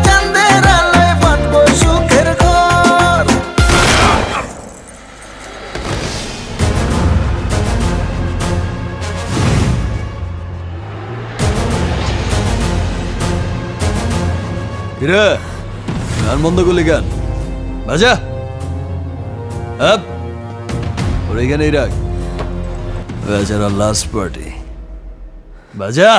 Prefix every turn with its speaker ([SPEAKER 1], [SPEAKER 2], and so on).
[SPEAKER 1] চাঁদের আলোয় বাঁধবো সুখের ঘর।
[SPEAKER 2] কিরে গান বন্ধ করলি গান বাজা আপ ওর এখানেই রাখ বেচারা লাস্ট পার্টি বাজা